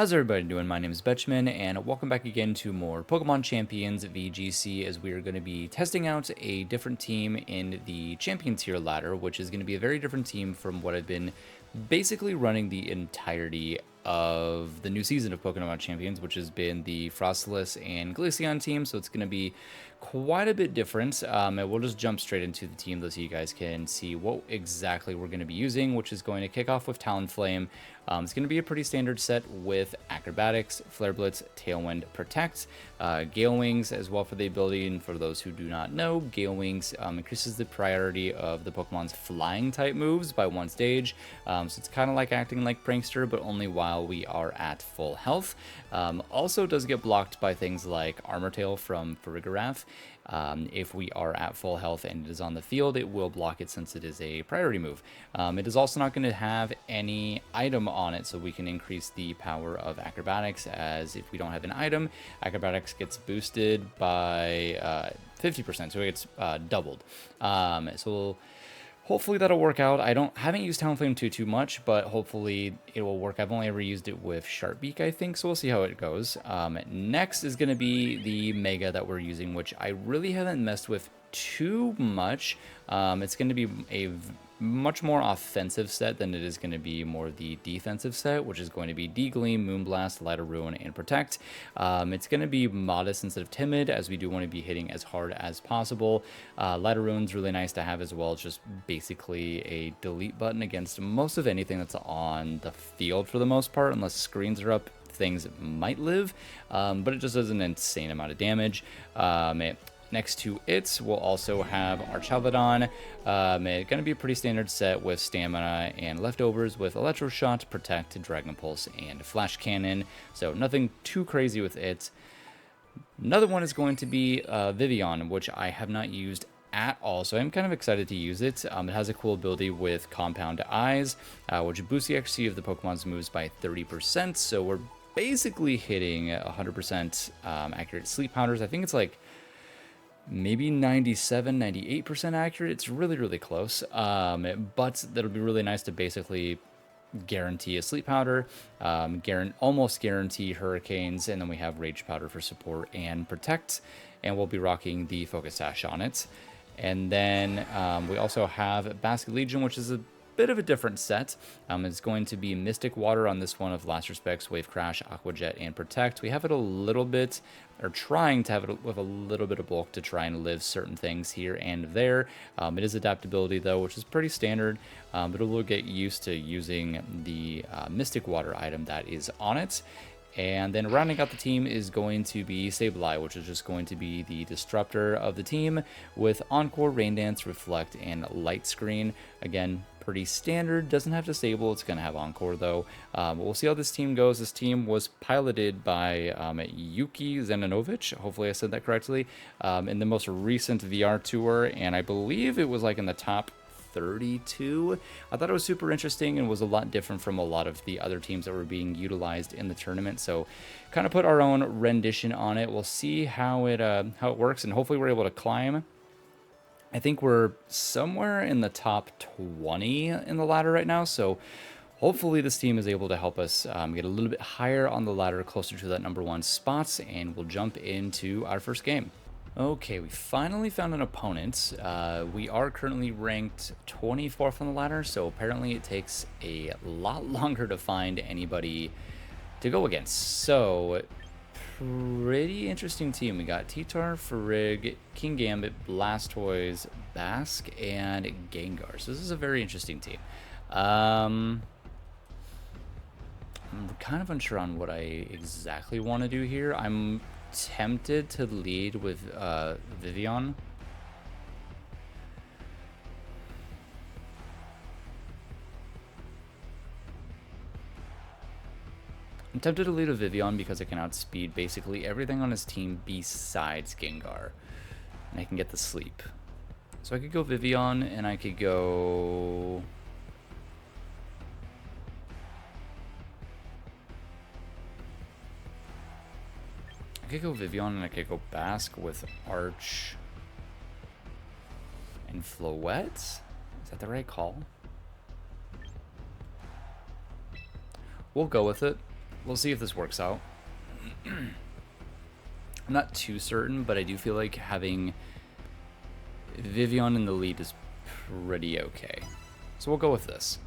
How's everybody doing? My name is Betchman, and welcome back again to more Pokemon Champions VGC, as we are going to be testing out a different team in the Champion tier ladder, which is going to be a very different team from what I've been basically running the entirety of the new season of Pokemon Champions, which has been the Frostless and Glaceon team. So it's going to be quite a bit different, and we'll just jump straight into the team so you guys can see what exactly we're going to be using, which is going to kick off with Talonflame. It's going to be a pretty standard set with Acrobatics, Flare Blitz, Tailwind, Protect, Gale Wings as well for the ability. And for those who do not know, Gale Wings increases the priority of the Pokemon's flying type moves by one stage. So it's kind of like acting like Prankster, but only while we are at full health. Also does get blocked by things like Armor Tail from Farigiraf. If we are at full health and it is on the field, it will block it since it is a priority move. It is also not going to have any item on it, so we can increase the power of Acrobatics, as if we don't have an item, Acrobatics gets boosted by 50%, so it gets doubled. So hopefully that'll work out. Haven't used Talonflame too much, but hopefully it will work. I've only ever used it with Sharpbeak, I think, so we'll see how it goes. Next is going to be the Mega that we're using, which I really haven't messed with too much. It's going to be a much more offensive set than it is going to be more the defensive set, which is going to be D-Gleam, Moonblast, Light of Ruin, and Protect. It's going to be modest instead of timid, as we do want to be hitting as hard as possible. Light of Ruin's really nice to have as well. It's just basically a delete button against most of anything that's on the field for the most part, unless screens are up. Things might live, but it just does an insane amount of damage. Next to it, we'll also have Archaludon. It's going to be a pretty standard set with Stamina and Leftovers with Electro Shot, Protect, Dragon Pulse, and Flash Cannon. So nothing too crazy with it. Another one is going to be Vivillon, which I have not used at all, so I'm kind of excited to use it. It has a cool ability with Compound Eyes, which boosts the accuracy of the Pokemon's moves by 30%. So we're basically hitting 100% accurate Sleep Powders. I think it's like maybe 97-98% accurate. It's really close, but that'll be really nice to basically guarantee a Sleep Powder, almost guarantee Hurricanes, and then we have Rage Powder for support and Protect, and we'll be rocking the Focus Sash on it. And then we also have Basket Legion, which is a bit of a different set. It's going to be Mystic Water on this one of Last Respects, Wave Crash, Aqua Jet, and Protect. We have it a little bit, or trying to have it with a little bit of bulk to try and live certain things here and there. It is adaptability though, which is pretty standard, but it will get used to using the Mystic Water item that is on it. And then rounding out the team is going to be Sableye, which is just going to be the disruptor of the team with Encore, Rain Dance, Reflect, and Light Screen. Again, pretty standard, doesn't have Disable, it's going to have Encore though. But we'll see how this team goes. This team was piloted by Yuki Zenanovic, hopefully I said that correctly, in the most recent VR tour, and I believe it was like in the top 32. I thought it was super interesting and was a lot different from a lot of the other teams that were being utilized in the tournament. So kind of put our own rendition on it. We'll see how it works, and hopefully we're able to climb. I think we're somewhere in the top 20 in the ladder right now, so hopefully this team is able to help us get a little bit higher on the ladder, closer to that #1 spot, and we'll jump into our first game. Okay, we finally found an opponent. We are currently ranked 24th on the ladder, so apparently it takes a lot longer to find anybody to go against. So, pretty interesting team. We got Titar, Farig, King Gambit, Blastoise, Basque, and Gengar. So this is a very interesting team. I'm kind of unsure on what I exactly want to do here. I'm tempted to lead with Vivillon. I'm tempted to lead with Vivillon because I can outspeed basically everything on his team besides Gengar, and I can get the sleep. So I could go Vivillon, and I could go... I could go Vivillon, and I could go Basque with Arch and Floette. Is that the right call? We'll go with it. We'll see if this works out. I'm not too certain, but I do feel like having Vivian in the lead is pretty okay. So we'll go with this.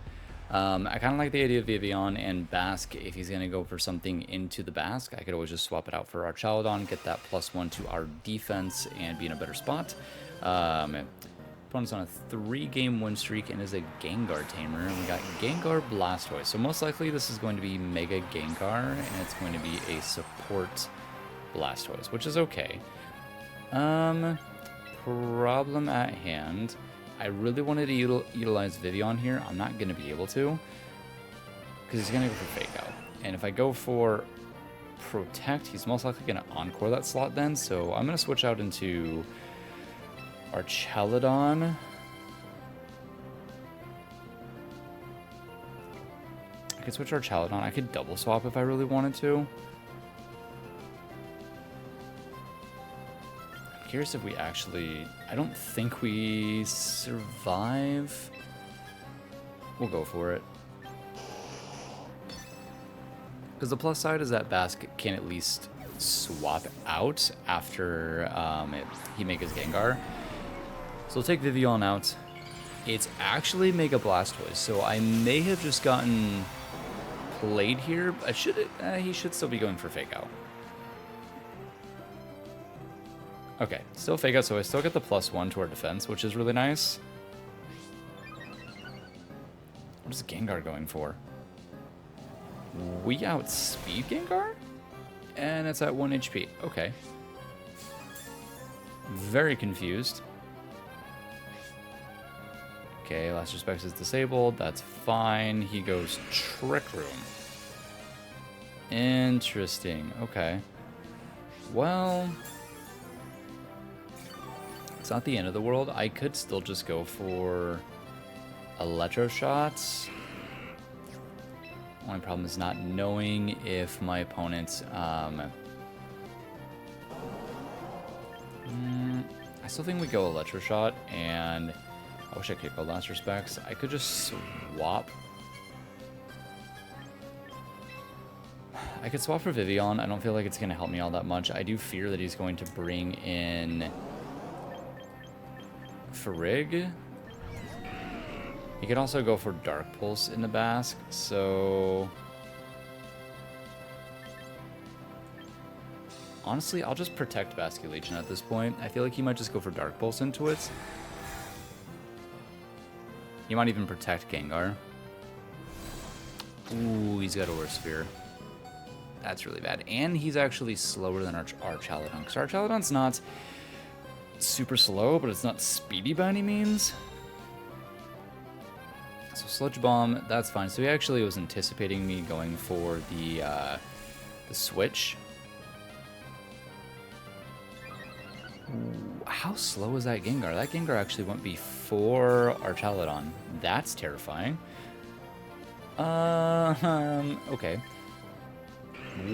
I kind of like the idea of Vivian and Basque. If he's going to go for something into the Basque, I could always just swap it out for our Chaladon, get that +1 to our defense, and be in a better spot. Opponent's on a 3-game win streak and is a Gengar tamer. And we got Gengar Blastoise. So most likely this is going to be Mega Gengar, and it's going to be a support Blastoise, which is okay. Problem at hand. I really wanted to utilize Vivian here. I'm not going to be able to, because he's going to go for Fake Out. And if I go for Protect, he's most likely going to Encore that slot then. So I'm going to switch out into our Chaladon. I could switch our Chaladon. I could double swap if I really wanted to. Curious if we actually... I don't think we survive. We'll go for it. Because the plus side is that Basque can at least swap out after he makes his Gengar. So we'll take Vivian out. It's actually Mega Blastoise, so I may have just gotten played here. He should still be going for Fake Out. Okay, still Fake Out, so I still get the +1 to our defense, which is really nice. What is Gengar going for? We outspeed Gengar? And it's at 1 HP. Okay. Very confused. Okay, Last Respects is disabled. That's fine. He goes Trick Room. Interesting. Okay. Well... it's not the end of the world. I could still just go for Electro Shots. Only problem is not knowing if my opponent... I still think we go Electro Shot, and I wish I could go Last Respects. I could just swap. I could swap for Vivian. I don't feel like it's going to help me all that much. I do fear that he's going to bring in... Farig. He could also go for Dark Pulse in the Basque, so... honestly, I'll just protect Basculation at this point. I feel like he might just go for Dark Pulse into it. He might even protect Gengar. Ooh, he's got Aura Sphere. That's really bad. And he's actually slower than our Chaladon, because our Chaladon's not... super slow, but it's not speedy by any means. So Sludge Bomb, that's fine. So he actually was anticipating me going for the switch. Ooh, how slow is that Gengar? That Gengar actually went before our Chaladon. That's terrifying. Okay.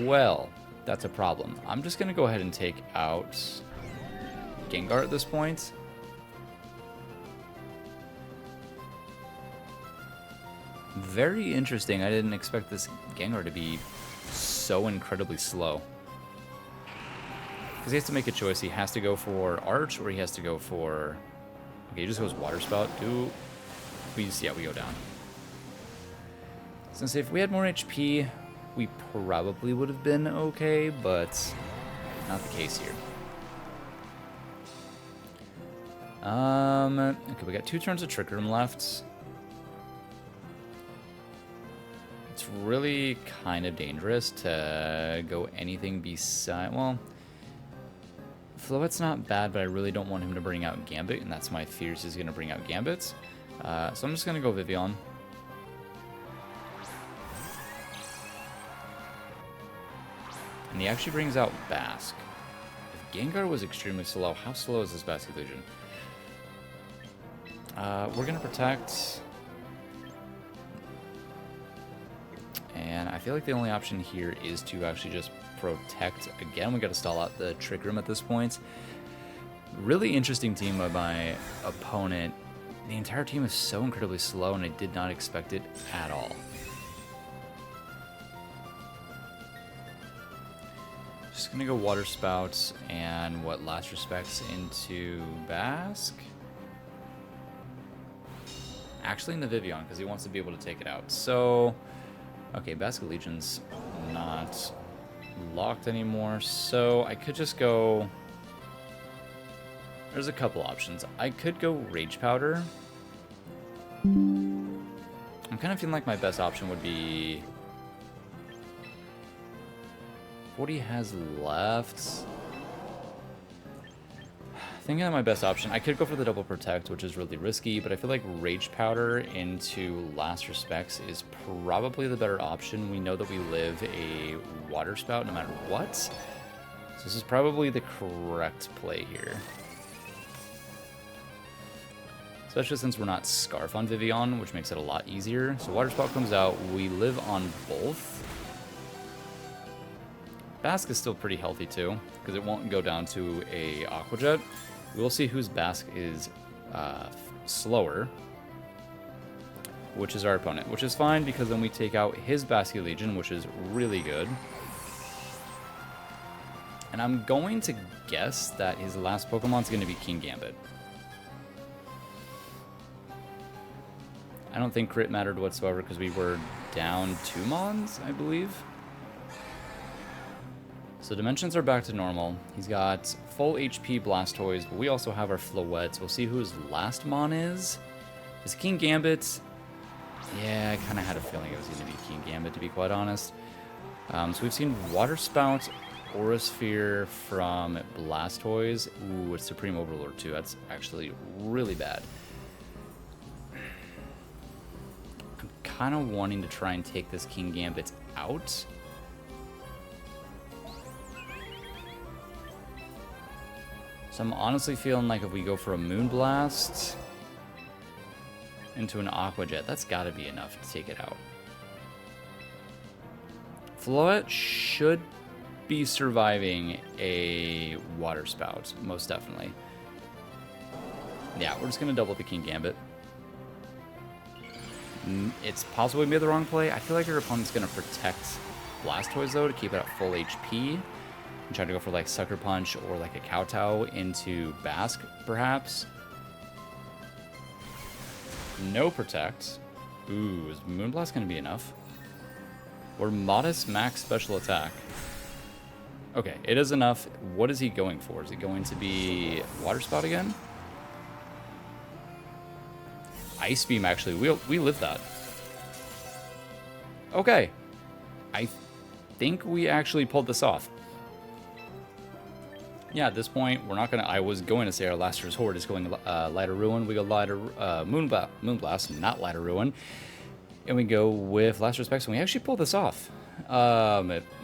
Well, that's a problem. I'm just gonna go ahead and take out Gengar at this point. Very interesting. I didn't expect this Gengar to be so incredibly slow. Because he has to make a choice. He has to go for Arch, or he has to go for... okay, he just goes Water Spout. We go down. Since if we had more HP, we probably would have been okay, but not the case here. Okay, we got 2 turns of Trick Room left. It's really kind of dangerous to go anything beside... well, Floette's not bad, but I really don't want him to bring out Gambit, and that's my fears he's going to bring out Gambit. So I'm just going to go Vivian. And he actually brings out Basque. If Gengar was extremely slow, how slow is this Basque Illusion? We're going to protect. And I feel like the only option here is to actually just protect. Again, we got to stall out the Trick Room at this point. Really interesting team by my opponent. The entire team is so incredibly slow, and I did not expect it at all. Just gonna go Water Spouts and what Last Respects into Basque. Actually in the Vivian, because he wants to be able to take it out. So, okay, Basque Legion's not locked anymore, so I could just go... There's a couple options. I could go Rage Powder. I'm kind of feeling like my best option would be... What he has left... Thinking of my best option, I could go for the double protect, which is really risky, but I feel like Rage Powder into Last Respects is probably the better option. We know that we live a Water Spout no matter what, so this is probably the correct play here. Especially since we're not Scarf on Vivian, which makes it a lot easier. So Water Spout comes out, we live on both. Basque is still pretty healthy too, because it won't go down to a Aqua Jet. We will see whose Basque is slower, which is our opponent, which is fine because then we take out his Basque Legion, which is really good. And I'm going to guess that his last Pokemon is going to be King Gambit. I don't think crit mattered whatsoever because we were down 2 Mons, I believe. So dimensions are back to normal. He's got full HP Blastoise, but we also have our Floette. We'll see who his last Mon is. Is King Gambit? Yeah, I kind of had a feeling it was going to be King Gambit, to be quite honest. So we've seen Water Spout, Aura Sphere from Blastoise. Ooh, it's Supreme Overlord too. That's actually really bad. I'm kind of wanting to try and take this King Gambit out. So I'm honestly feeling like if we go for a Moonblast into an Aqua Jet, that's got to be enough to take it out. Floette should be surviving a Water Spout, most definitely. Yeah, we're just going to double the King Gambit. It's possible we made the wrong play. I feel like your opponent's going to protect Blastoise, though, to keep it at full HP. I'm trying to go for like Sucker Punch or like a Kowtow into Basque, perhaps. No Protect. Ooh, is Moonblast going to be enough? Or Modest Max Special Attack. Okay, it is enough. What is he going for? Is it going to be Water Spout again? Ice Beam, actually. We live that. Okay. I think we actually pulled this off. Yeah, at this point, we're not going to... I was going to say our last resort is going Lighter Ruin. We go Lighter... Moonblast, not Lighter Ruin. And we go with Last Respects, and we actually pulled this off.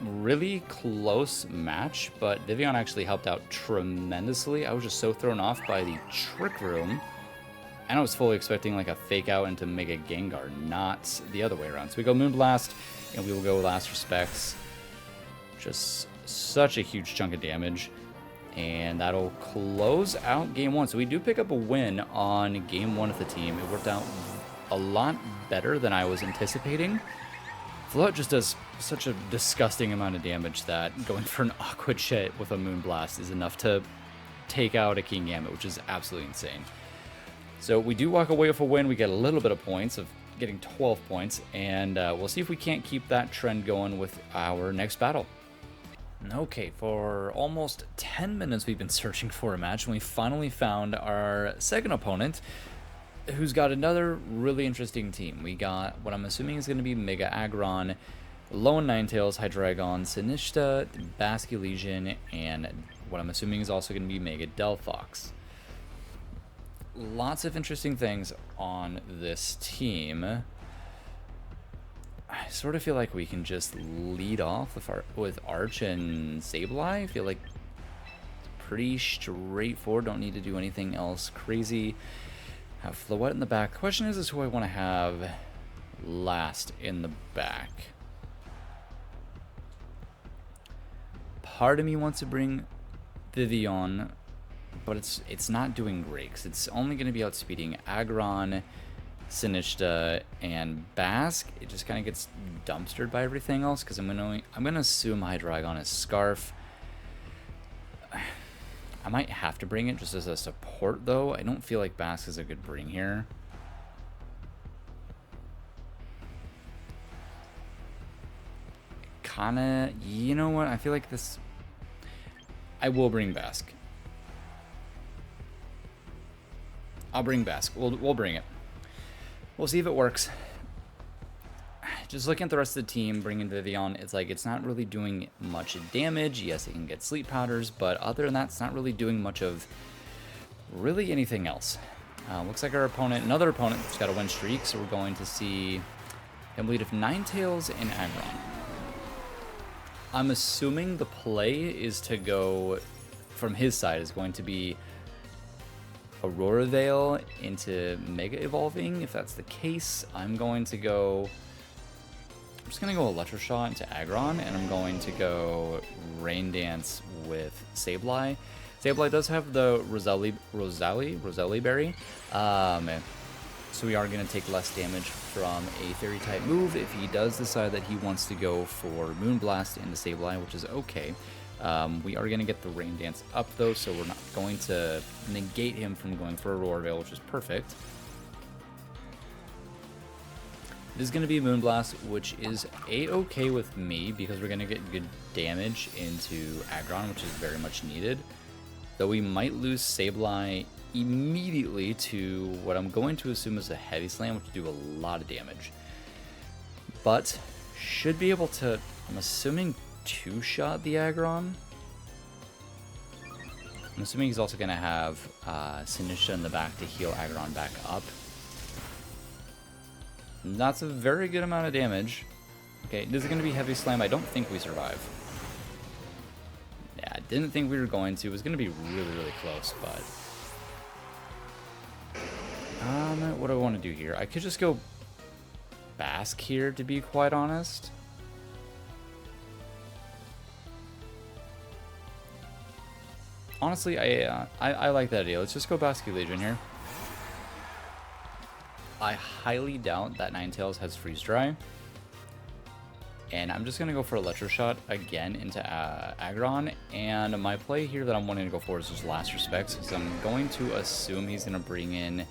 Really close match, but Vivian actually helped out tremendously. I was just so thrown off by the Trick Room. And I was fully expecting like a Fake Out into Mega Gengar, not the other way around. So we go Moonblast, and we will go Last Respects. Just such a huge chunk of damage. And that'll close out game 1. So we do pick up a win on game 1 of the team. It worked out a lot better than I was anticipating. Floette just does such a disgusting amount of damage that going for an Aqua Jet with a Moonblast is enough to take out a King Gambit, which is absolutely insane. So we do walk away with a win. We get a little bit of points, of getting 12 points. And we'll see if we can't keep that trend going with our next battle. Okay, for almost 10 minutes we've been searching for a match, and we finally found our second opponent, who's got another really interesting team. We got what I'm assuming is going to be Mega Aggron, Lone Ninetales, Hydreigon, Sinistcha, Basque Legion, and what I'm assuming is also going to be Mega Delphox. Lots of interesting things on this team. I sort of feel like we can just lead off with Arch and Sableye. I feel like it's pretty straightforward. Don't need to do anything else crazy. Have Floette in the back. The question is who I want to have last in the back. Part of me wants to bring Vivian, but it's not doing great because it's only going to be outspeeding Aggron, Sinistcha, and Basque. It just kind of gets dumpstered by everything else because I'm gonna assume Hydreigon is Scarf. I might have to bring it just as a support, though. I don't feel like Bask is a good bring here. Kinda, you know what? I feel like this... I will bring Bask. I'll bring Bask. We'll bring it. We'll see if it works. Just looking at the rest of the team, bringing Vivian, it's like it's not really doing much damage. Yes, it can get sleep powders, but other than that, it's not really doing much of really anything else. Looks like our opponent, another opponent, has got a win streak, so we're going to see him lead of Ninetales and Aggron. I'm assuming the play is to go, from his side, is going to be Aurora Veil into Mega Evolving. If that's the case, I'm just going to go Electroshot into Aggron, and I'm going to go Rain Dance with Sableye. Sableye does have the Rosalie Berry, so we are going to take less damage from a Fairy-type move if he does decide that he wants to go for Moonblast into Sableye, which is okay. We are going to get the Rain Dance up, though, so we're not going to negate him from going for Aurora Veil, which is perfect. It is going to be Moonblast, which is a-okay with me, because we're going to get good damage into Aggron, which is very much needed. Though we might lose Sableye immediately to what I'm going to assume is a Heavy Slam, which will do a lot of damage. But should be able to, I'm assuming, two-shot the Aggron. I'm assuming he's also going to have Sinistcha in the back to heal Aggron back up. That's a very good amount of damage. Okay, this is going to be Heavy Slam. I don't think we survive. Yeah, I didn't think we were going to. It was going to be really, really close, but... what do I want to do here? I could just go Bask here, to be quite honest. Honestly, I like that idea. Let's just go Basky Legion here. I highly doubt that Ninetales has Freeze Dry. And I'm just going to go for Electroshot again into Aggron. And my play here that I'm wanting to go for is just Last Respects, because I'm going to assume he's going to bring in...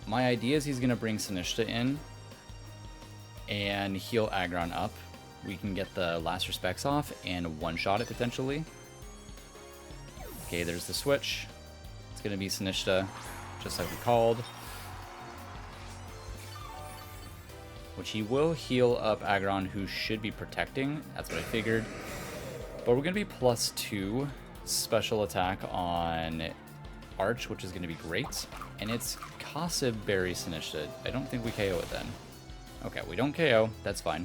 My idea is he's going to bring Sinistcha in and heal Aggron up. We can get the Last Respects off and one-shot it potentially. Okay, there's the switch. It's going to be Sinistcha, just like we called. Which he will heal up Aggron, who should be protecting. That's what I figured. But we're going to be +2 special attack on Arch, which is going to be great. And it's Casa Berry Sinistcha. I don't think we KO it then. Okay, we don't KO. That's fine.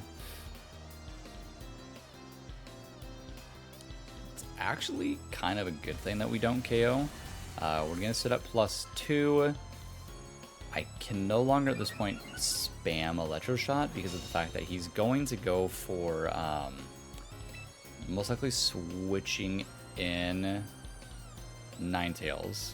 It's actually kind of a good thing that we don't KO. We're going to set up +2. I can no longer at this point spam Electroshot because of the fact that he's going to go for most likely switching in Ninetales.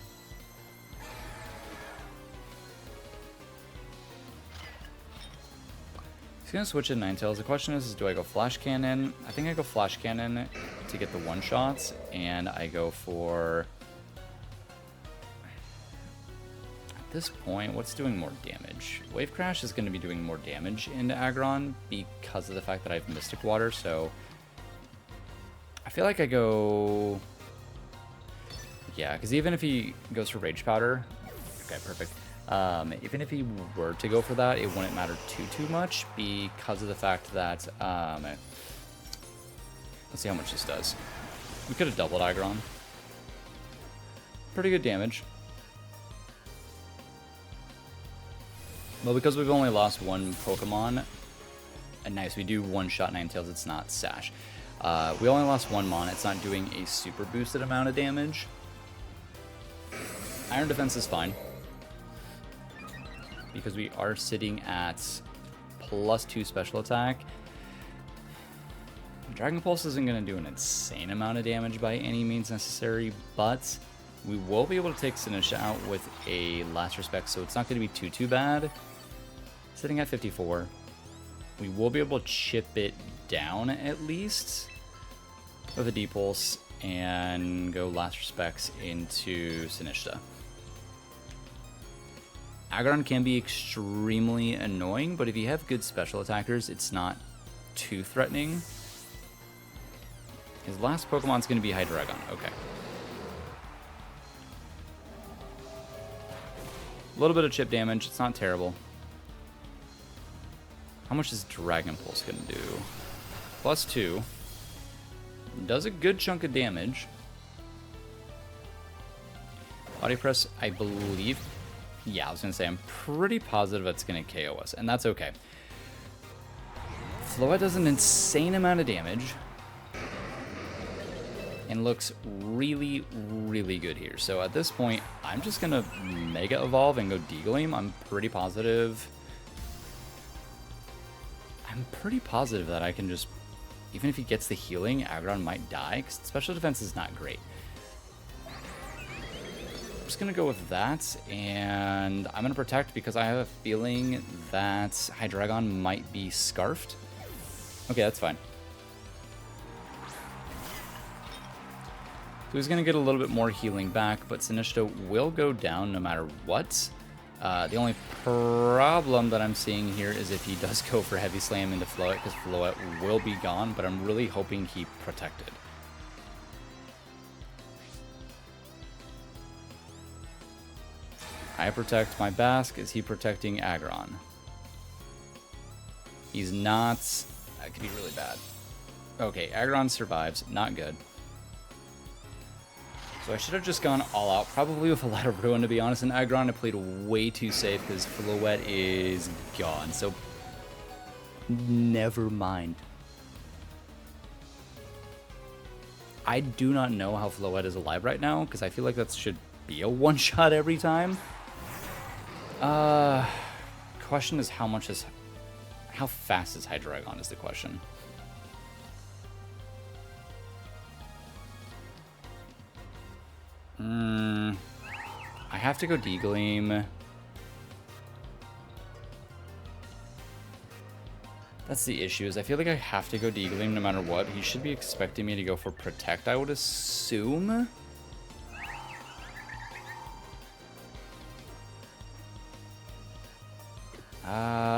He's going to switch in Ninetales. The question is, do I go Flash Cannon? I think I go Flash Cannon to get the one-shots, and I go for... this point, what's doing more damage? Wave Crash is going to be doing more damage into Aggron because of the fact that I have Mystic Water, so I feel like I go... yeah, because even if he goes for Rage Powder... okay, perfect. Even if he were to go for that, it wouldn't matter too much because of the fact that... let's see how much this does. We could have doubled Aggron. Pretty good damage. Well, because we've only lost one Pokemon, and nice, we do one-shot Ninetales, it's not Sash. We only lost one Mon, it's not doing a super boosted amount of damage. Iron Defense is fine, because we are sitting at +2 special attack. Dragon Pulse isn't going to do an insane amount of damage by any means necessary, but we will be able to take Sinistcha out with a Last Respect, so it's not going to be too bad. Sitting at 54. We will be able to chip it down at least with a D-Pulse, and go Last Respects into Sinishta. Aggron can be extremely annoying, but if you have good special attackers, it's not too threatening. His last Pokemon's going to be Hydreigon. Okay. A little bit of chip damage. It's not terrible. How much is Dragon Pulse going to do? +2. Does a good chunk of damage. Body Press, I believe. Yeah, I was going to say, I'm pretty positive it's going to KO us, and that's okay. Floette does an insane amount of damage. And looks really, really good here. So at this point, I'm just going to Mega Evolve and go D-Gleam. I'm pretty positive that I can just, even if he gets the healing, Aggron might die, because special defense is not great. I'm just going to go with that, and I'm going to Protect because I have a feeling that Hydreigon might be Scarfed. Okay, that's fine. So he's going to get a little bit more healing back, but Sinishta will go down no matter what. The only problem that I'm seeing here is if he does go for Heavy Slam into Floette, because Floette will be gone, but I'm really hoping he protected. I protect my Basque. Is he protecting Aggron? He's not. That could be really bad. Okay, Aggron survives. Not good. So I should have just gone all out, probably with a lot of Ruin, to be honest. And Aggron, I played way too safe because Floette is gone. So, never mind. I do not know how Floette is alive right now, because I feel like that should be a one-shot every time. Question is how fast is Hydreigon is the question. I have to go D-Gleam. That's the issue, is I feel like I have to go D-Gleam no matter what. He should be expecting me to go for Protect, I would assume.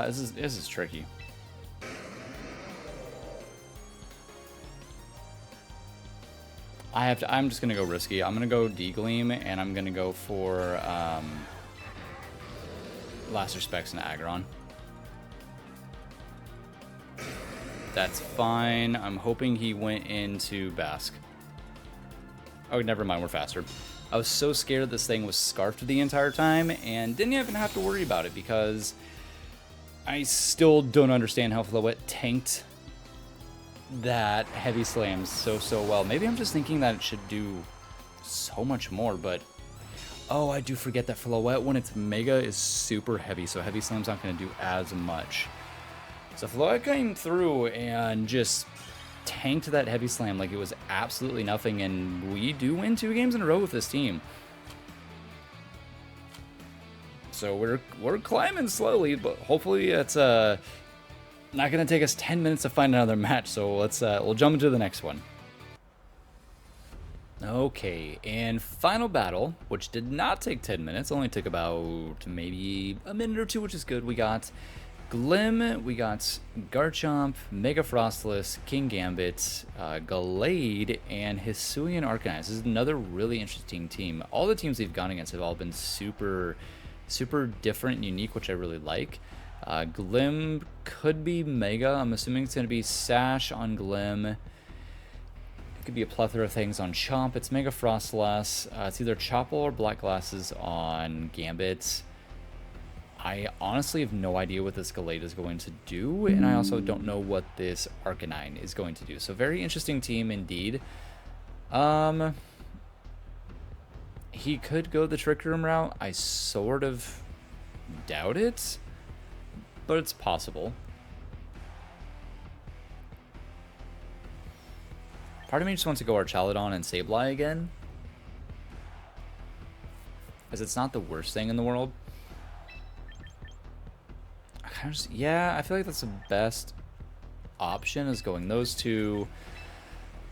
This is tricky. I'm just gonna go risky. I'm gonna go D-Gleam, and I'm gonna go for Last Respects and Aggron. That's fine. I'm hoping he went into Basque. Oh, never mind. We're faster. I was so scared this thing was Scarfed the entire time, and didn't even have to worry about it because I still don't understand how Floette tanked that Heavy Slam so well. Maybe I'm just thinking that it should do so much more, but oh, I do forget that Floette, when it's Mega, is super heavy, so Heavy Slam's not going to do as much. So Floette came through and just tanked that Heavy Slam like it was absolutely nothing, and we do win 2 games in a row with this team. So we're climbing slowly, but hopefully it's not going to take us 10 minutes to find another match, so we'll jump into the next one. Okay, and final battle, which did not take 10 minutes, only took about maybe a minute or 2, which is good. We got Glim, we got Garchomp, Mega Frostless, King Gambit, Gallade, and Hisuian Arcanine. This is another really interesting team. All the teams they've gone against have all been super different and unique, which I really like. Glim could be Mega. I'm assuming it's going to be Sash on Glim. It could be a plethora of things on Chomp. It's Mega Frostless. It's either Chopple or Black Glasses on Gambit. I honestly have no idea what this Gallade is going to do, and I also don't know what this Arcanine is going to do. So very interesting team indeed. He could go the Trick Room route. I sort of doubt it, but it's possible. Part of me just wants to go Archaludon and Sableye again, as it's not the worst thing in the world. Yeah, I feel like that's the best option, is going those two.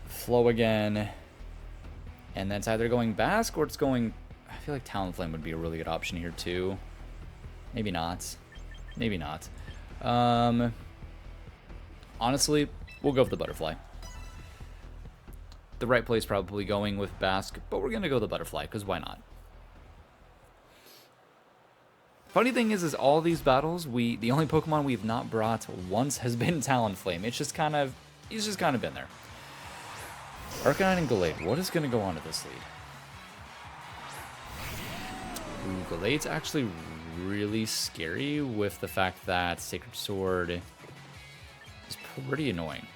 Flow again. And that's either going Bask or it's going... I feel like Talonflame would be a really good option here too. Maybe not. Maybe not. Honestly, we'll go with the Butterfly. The right play is probably going with Bask, but we're going to go the Butterfly, because why not? Funny thing is all these battles, the only Pokemon we've not brought once has been Talonflame. It's just kind of... He's just kind of been there. Arcanine and Gallade. What is going to go on to this lead? Ooh, Gallade's actually really scary with the fact that Sacred Sword is pretty annoying.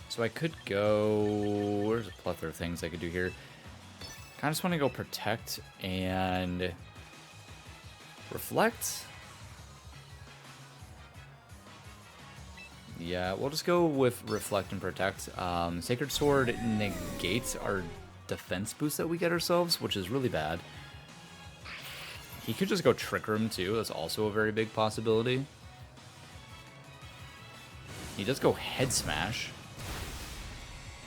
So I could go... There's a plethora of things I could do here. I just want to go Protect and Reflect. Yeah, we'll just go with Reflect and Protect. Sacred Sword negates our defense boost that we get ourselves, which is really bad. He could just go Trick Room too. That's also a very big possibility. He does go Head Smash.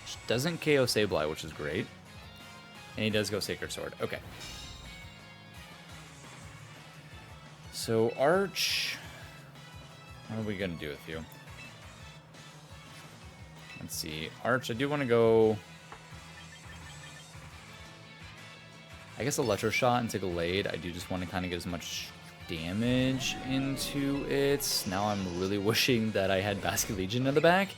Which doesn't KO Sableye, which is great. And he does go Sacred Sword. Okay. So Arch... What are we going to do with you? Let's see. Arch, I do want to go... I guess Electro Shot into Gallade. I do just want to kind of get as much damage into it. Now I'm really wishing that I had Basket Legion in the back.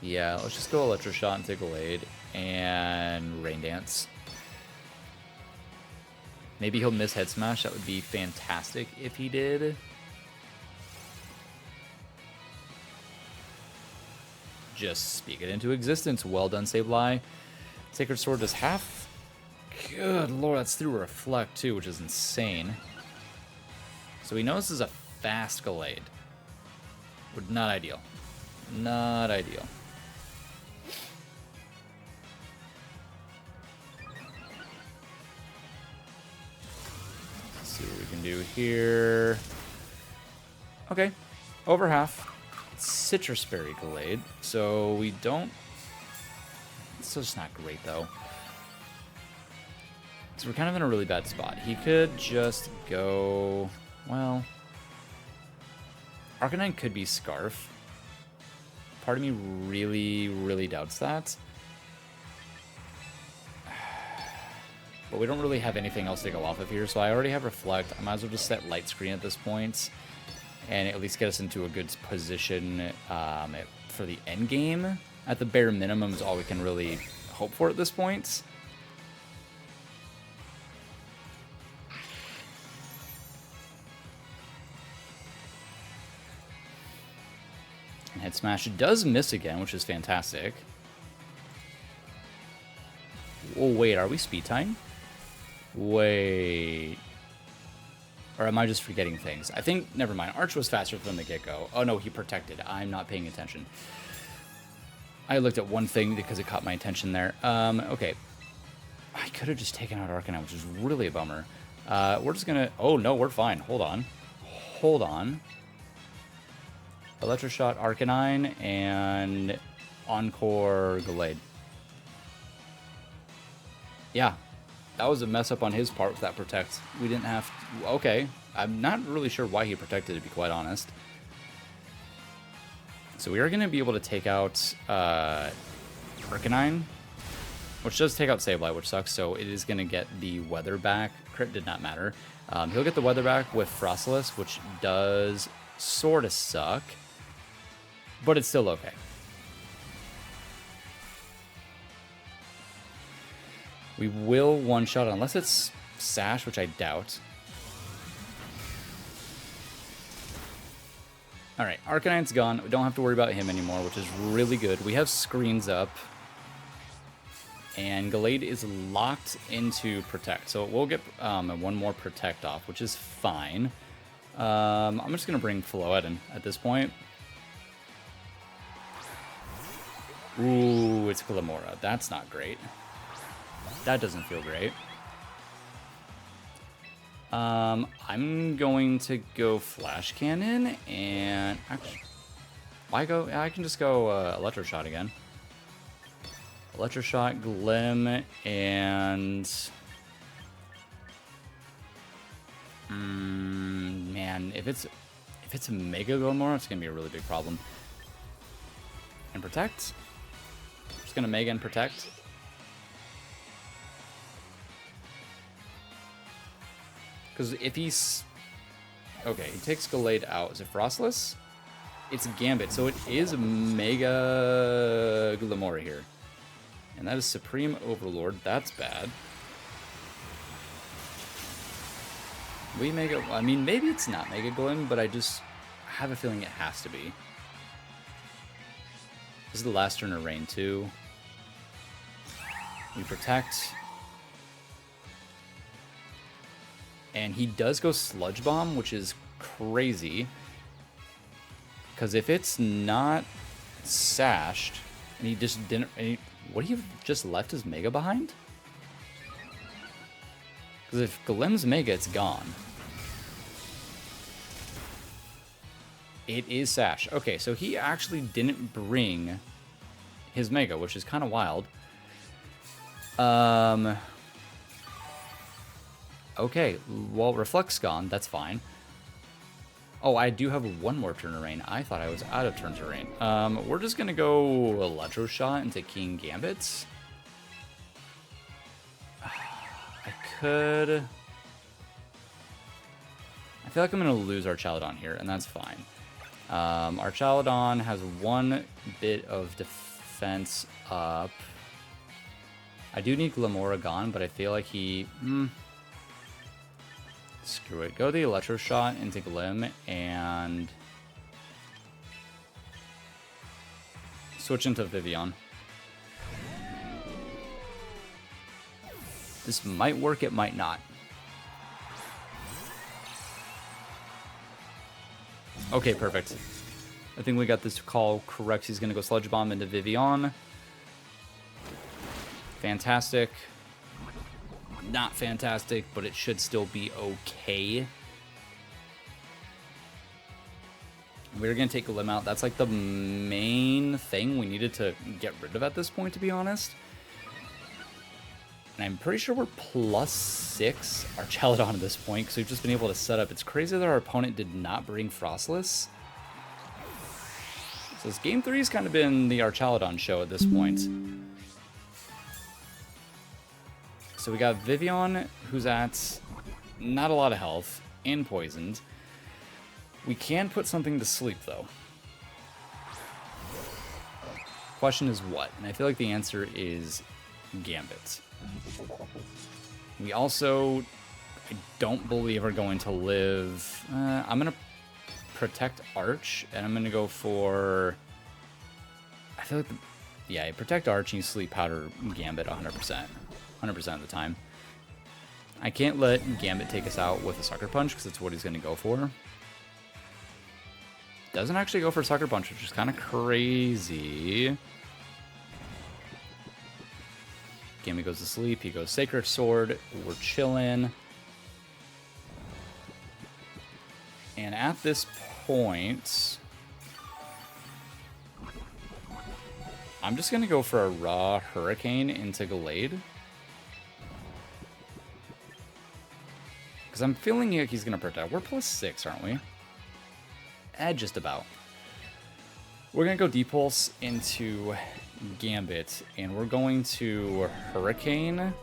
Yeah, let's just go Electro Shot into Gallade and Rain Dance. Maybe he'll miss Head Smash. That would be fantastic if he did. Just speak it into existence. Well done, Sableye. Sacred Sword does half. Good lord, that's through Reflect too, which is insane. So he knows this is a fast Gallade. Not ideal. Not ideal. Let's see what we can do here. Okay, over half. Citrus Berry Gallade, so we don't... It's just not great, though. So we're kind of in a really bad spot. He could just go... Well... Arcanine could be Scarf. Part of me really, really doubts that. But we don't really have anything else to go off of here, so I already have Reflect. I might as well just set Light Screen at this point. And at least get us into a good position for the end game. At the bare minimum is all we can really hope for at this point. And Head Smash does miss again, which is fantastic. Oh, wait, are we speed time? Wait... Or am I just forgetting things? I think, never mind. Arch was faster from the get-go. Oh no, he protected. I'm not paying attention. I looked at one thing because it caught my attention there. Okay. I could have just taken out Arcanine, which is really a bummer. We're just gonna... Oh no, we're fine. Hold on. Hold on. Electro Shot Arcanine and Encore Gallade. Yeah. That was a mess up on his part with that Protect. We didn't have... To, okay. I'm not really sure why he protected, to be quite honest. So we are going to be able to take out Arcanine, which does take out Sableye, which sucks. So it is going to get the Weather back. Crit did not matter. He'll get the Weather back with Frostless, which does sort of suck. But it's still okay. We will one-shot, unless it's Sash, which I doubt. Alright, Arcanine's gone. We don't have to worry about him anymore, which is really good. We have screens up. And Gallade is locked into Protect. So we'll get one more Protect off, which is fine. I'm just going to bring Floette in at this point. Ooh, it's Glamora. That's not great. That doesn't feel great. I'm going to go Flash Cannon, and actually, why go? I can just go Electro Shot again. Electro Shot, Glim, and man, if it's a Mega Glimmer, it's gonna be a really big problem. And Protect. Just gonna Mega and Protect. Because if he's... Okay, he takes Gallade out. Is it Frostless? It's Gambit, so it is Mega Glimora here. And that is Supreme Overlord. That's bad. We Mega... I mean, maybe it's not Mega Glim, but I just have a feeling it has to be. This is the last turn of Rain, too. We Protect. And he does go Sludge Bomb, which is crazy. Because if it's not sashed, and he just didn't... Would he have just left his Mega behind? Because if Glim's Mega, it's gone. It is Sash. Okay, so he actually didn't bring his Mega, which is kind of wild. Okay, well, Reflect's gone. That's fine. Oh, I do have one more turn of Rain. I thought I was out of turns of Rain. We're just going to go Electro Shot into King Gambits. I could... I feel like I'm going to lose Archaludon here, and that's fine. Archaludon has one bit of defense up. I do need Glimora gone, but I feel like he... Screw it. Go the Electro Shot into Glim and switch into Vivian. This might work, it might not. Okay, perfect. I think we got this call correct. He's going to go Sludge Bomb into Vivian. Fantastic. Not fantastic, but it should still be okay. We're going to take Glim out. That's like the main thing we needed to get rid of at this point, to be honest. And I'm pretty sure we're +6 Archaludon at this point, because we've just been able to set up. It's crazy that our opponent did not bring Frostless. So this game 3 has kind of been the Archaludon show at this point. So we got Vivian, who's at not a lot of health, and poisoned. We can put something to sleep, though. Question is what? And I feel like the answer is Gambit. We also, I don't believe, are going to live... I'm going to Protect Arch, and I'm going to go for... I feel like... Yeah, Protect Arch and you Sleep Powder Gambit 100%. 100% of the time. I can't let Gambit take us out with a Sucker Punch because that's what he's going to go for. Doesn't actually go for Sucker Punch, which is kind of crazy. Gambit goes to sleep. He goes Sacred Sword. We're chilling. And at this point, I'm just going to go for a raw Hurricane into Gallade. Because I'm feeling like he's going to Protect. We're +6, aren't we? Just about. We're going to go Depulse into Gambit, and we're going to Hurricane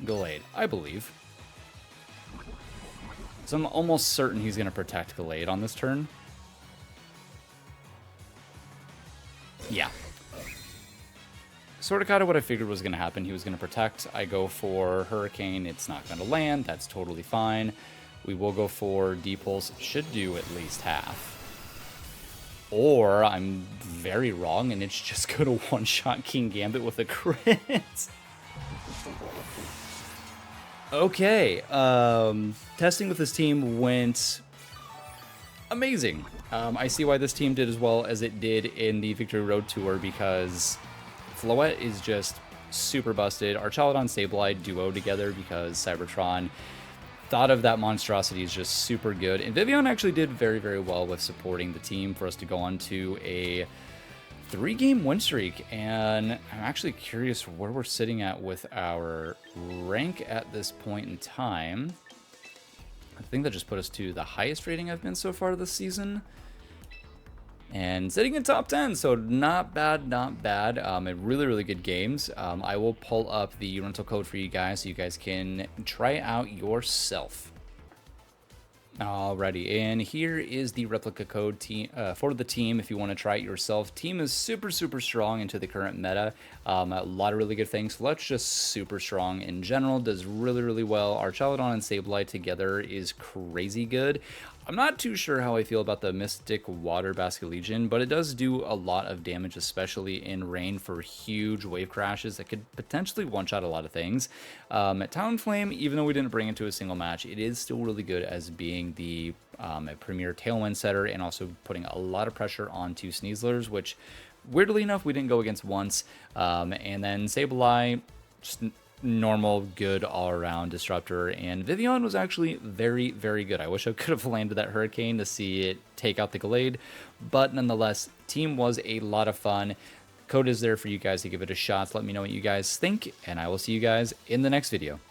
Gallade, I believe. So I'm almost certain he's going to Protect Gallade on this turn. Yeah. Sort of kind of what I figured was going to happen. He was going to Protect. I go for Hurricane. It's not going to land. That's totally fine. We will go for Depulse. Should do at least half. Or I'm very wrong, and it's just going to one-shot King Gambit with a crit. Okay. Testing with this team went amazing. I see why this team did as well as it did in the Victory Road Tour, because Floette is just super busted. Archaludon Sableye duo together because Cybertron thought of that monstrosity is just super good. And Vivian actually did very, very well with supporting the team for us to go on to a 3-game win streak. And I'm actually curious where we're sitting at with our rank at this point in time. I think that just put us to the highest rating I've been so far this season. And sitting in top 10, so not bad, not bad. Really, really good games. I will pull up the rental code for you guys so you guys can try it out yourself. Alrighty, and here is the replica code for the team if you want to try it yourself. Team is super, super strong into the current meta. A lot of really good things. Floette's just super strong in general, does really, really well. Our Chaladon and Sableye together is crazy good. I'm not too sure how I feel about the Mystic Water Basket Legion, but it does do a lot of damage, especially in rain for huge wave crashes that could potentially one-shot a lot of things. Talonflame, even though we didn't bring it to a single match, it is still really good as being the premier Tailwind setter and also putting a lot of pressure onto Sneaslers, which weirdly enough we didn't go against once. And then Sableye, just normal, good all-around disruptor, and Vivian was actually very, very good. I wish I could have landed that Hurricane to see it take out the Gallade, but nonetheless, team was a lot of fun. Code is there for you guys to give it a shot. Let me know what you guys think, and I will see you guys in the next video.